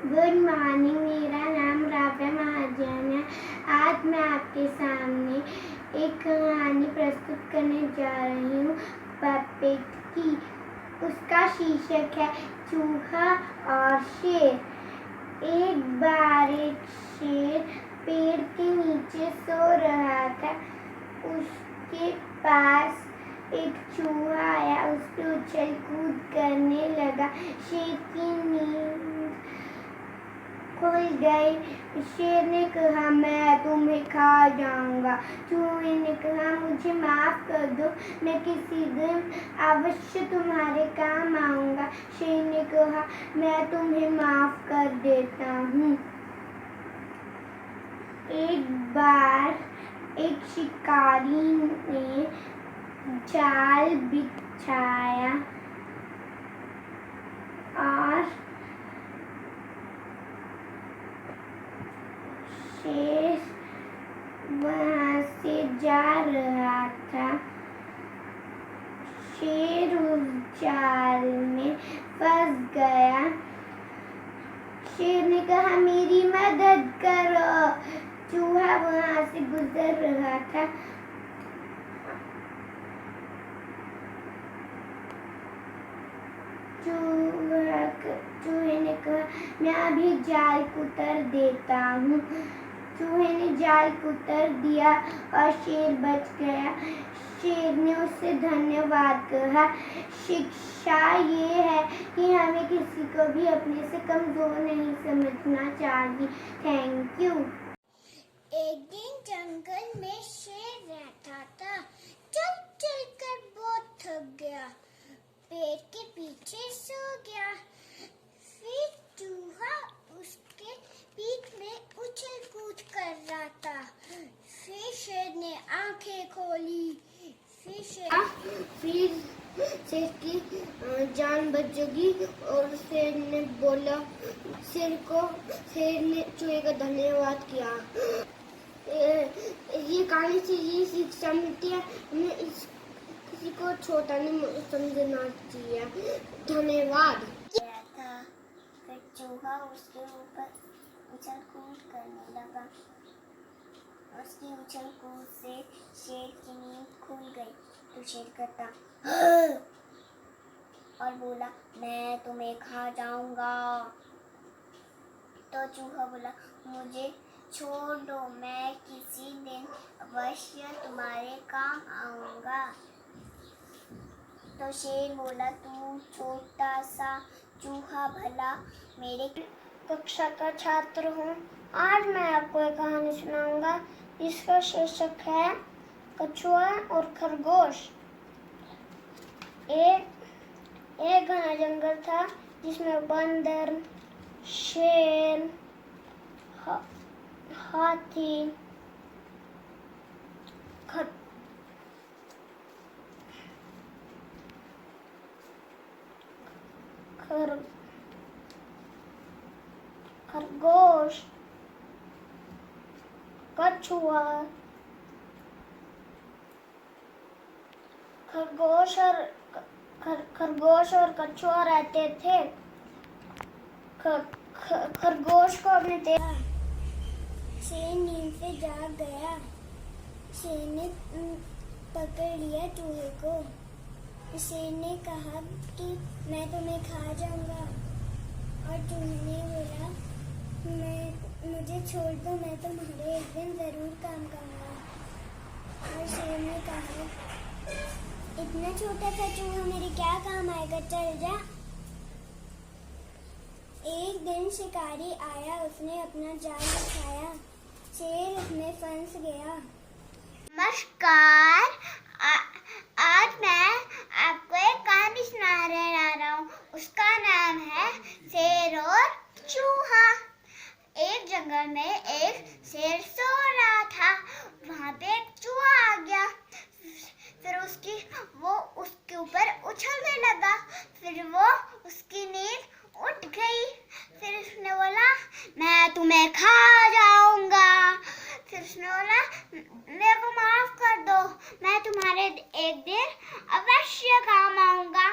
Good morning, मेरा नाम राव्या महाजन है। आज मैं आपके सामने एक कहानी प्रस्तुत करने जा रही हूँ पपेट की। उसका शीर्षक है चूहा और शेर। एक बार एक शेर पेड़ के नीचे सो रहा था। उसके पास एक चूहा आया, उस पर उछल कूद करने लगा। शेर की नींद खुल गई। शेर ने कहा, मैं तुम्हें खा जाऊंगा। चूहे ने कहा, मुझे माफ कर दो, मैं किसी दिन अवश्य तुम्हारे काम आऊंगा। शेर ने कहा, मैं तुम्हें माफ कर देता हूँ। एक बार एक शिकारी ने जाल बिछाया और शेर वहां से जा रहा था। शेर उस जाल में फंस गया। शेर ने कहा, मेरी मदद करो। चूहा वहां से गुजर रहा था। चूहे ने कहा, मैं अभी जाल कुतर देता हूँ। चूहे ने जाल कुतर दिया और शेर बच गया। शेर ने उससे धन्यवाद कहा। शिक्षा ये है कि हमें किसी को भी अपने से कमजोर नहीं समझना चाहिए। Thank you. एक दिन जंगल में शेर रहता था। चल चल कर बहुत थक गया, पेड़ के पीछे सो गया। फिर चूहा उसके पीठ में उछल कूद कर रहा था। फिर शेर ने आंखें खोली। फिर शेर की जान बच गई और शेर ने चूहे का धन्यवाद किया। ये कहानी से ये शिक्षा मिलती है, हमें किसी को छोटा नहीं समझना चाहिए। धन्यवाद। फिर चूहा उसके ऊपर उछल कूद करने लगा। उसकी उछल कूद से शेर की नींद खुल गई। तो शेर कहता और बोला, मैं तुम्हें खा जाऊंगा। तो चूहा बोला, मुझे छोड़ दो, मैं किसी दिन अवश्य तुम्हारे काम आऊंगा। तो शेर बोला, तू छोटा सा चूहा भला मेरे कक्षा का छात्र हूँ। आज मैं आपको एक कहानी सुनाऊंगा जिसका शीर्षक है कछुआ और खरगोश। एक घना जंगल था जिसमें बंदर, शेर, हाथी, खरगोश, कछुआ, खरगोश और कछुआ रहते थे। खरगोश को अपने शेर नींद से जाग गया। शेर ने पकड़ लिया चूहे को। शेर ने कहा कि मैं तुम्हें खा जाऊंगा। और चूहे ने बोला, मुझे छोड़ दो, मैं तुम्हारे एक दिन जरूर काम करूंगा। और शेर ने कहा, इतना छोटा सा चूहा मेरे क्या काम आएगा, चल जा। एक दिन शिकारी आया, उसने अपना जाल बिछाया। शेर उसमें फंस गया। नमस्कार, आज मैं आपको एक कहानी सुनाने आ रहा हूँ। उसका नाम है शेर और चूहा। एक जंगल में एक शेर सो रहा था। वहाँ पे एक चूहा आ गया। फिर वो उसके ऊपर उछलने लगा। फिर वो उसकी नींद उठ गई। फिर उसने बोला, मैं तुम्हें खा जाऊंगा। फिर उसने बोला, मेरे को माफ कर दो, मैं तुम्हारे एक दिन अवश्य काम आऊंगा।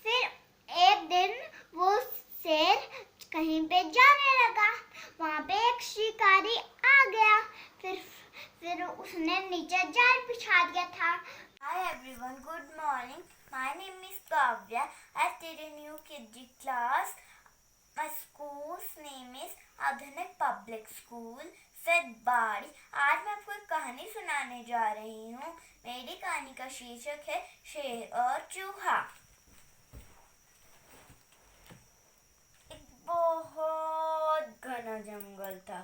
फिर एक दिन वो शेर दिया था। Hi everyone, good morning. My name is Kavya. I study in UKG class. My school's name is आधुनिक पब्लिक स्कूल सतबाड़ी। आज मैं आपको एक कहानी सुनाने जा रही हूँ। मेरी कहानी का शीर्षक है शेर और चूहा। एक बहुत घना जंगल था।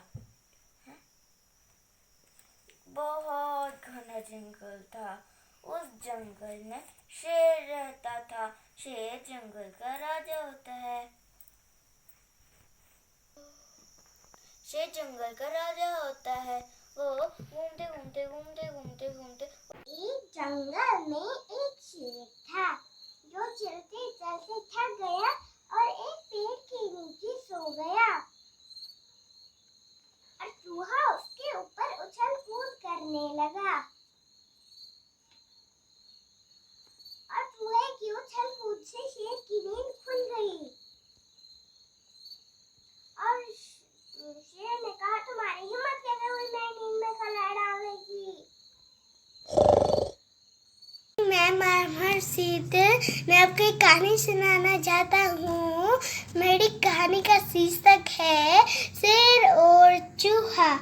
बहुत घना जंगल था। उस जंगल में शेर रहता था। शेर जंगल का राजा होता है। शेर जंगल का राजा होता है। वो घूमते घूमते घूमते घूमते घूमते एक जंगल में एक शेर था जो चलते चलते थक गया और एक पेड़ के नीचे सो गया और चूहा उसके ऊपर उछल कूद करने लगा और चूहे की उछल कूद से शेर की नींद खुल गई और शेर ने कहा, तुम्हारी हिम्मत कैसे हुई मैं नींद में खला डालने की। मैं हर्षित, मैं आपको एक कहानी सुनाना चाहता हूँ। मेरी कहानी का शीर्षक है शेर और चूहा।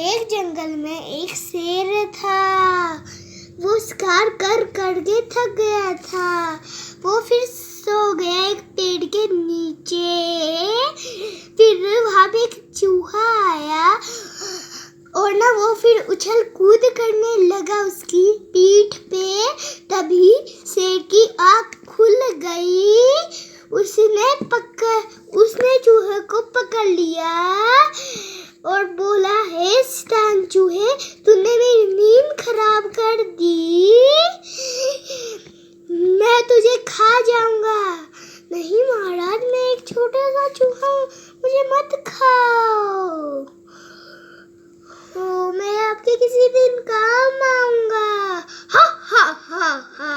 एक जंगल में एक शेर था। वो शिकार कर के थक गया था। वो फिर सो गया एक पेड़ के नीचे। फिर वहाँ पे एक चूहा आया और ना वो फिर उछल कूद करने लगा उसकी पीठ पे। तभी शेर की आँख खुल गई। उसने चूहे को पकड़ लिया और बोला, हे शैतान चूहे, तूने मेरी नींद खराब कर दी। मैं तुझे खा जाऊंगा। नहीं महाराज, मैं एक छोटा सा चूहा हूँ, मुझे मत खाओ। मैं आपके किसी दिन काम आऊंगा। हा हा हा हा।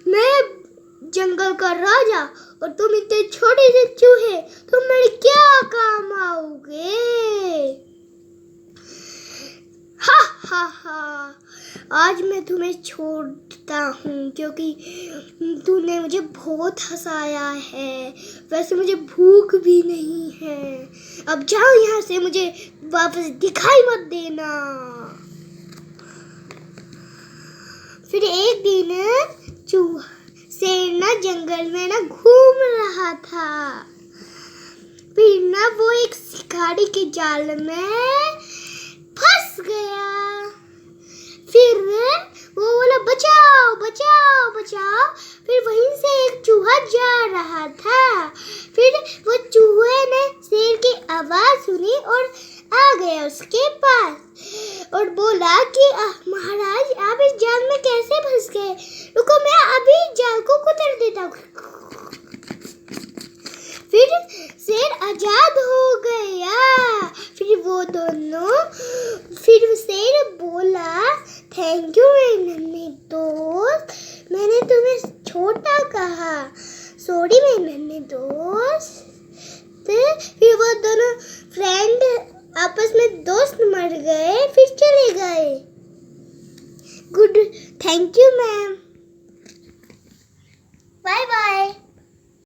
मैं जंगल का राजा और तुम इतने छोटे से चूहे, तुम मेरे क्या काम आओगे? हा हा हा। आज मैं तुम्हें छोड़ता हूँ क्योंकि तूने मुझे बहुत हंसाया है। वैसे मुझे भूख भी नहीं है। अब जाओ यहाँ से, मुझे वापस दिखाई मत देना। फिर एक दिन शेर ना जंगल में ना घूम रहा था। फिर ना वो एक शिकारी के जाल में फंस गया। फिर वो बोला, बचाओ बचाओ बचाओ। फिर वहीं से एक चूहा जा रहा था। फिर वो चूहे ने शेर की आवाज सुनी और आ गया उसके पास और बोला कि महाराज, आप इस जाल में कैसे फंस गए? रुको, मैं अभी जाल को कुतर देता हूँ। फिर शेर आजाद हो गया। फिर शेर बोला, थैंक यू मेरे नन्हे दोस्त, मैंने तुम्हें छोटा कहा, सॉरी मेरे नन्हे दोस्त। फिर वो दोनों फ्रेंड आपस में दोस्त मर गए, फिर चले गए। Good, thank you ma'am, bye bye.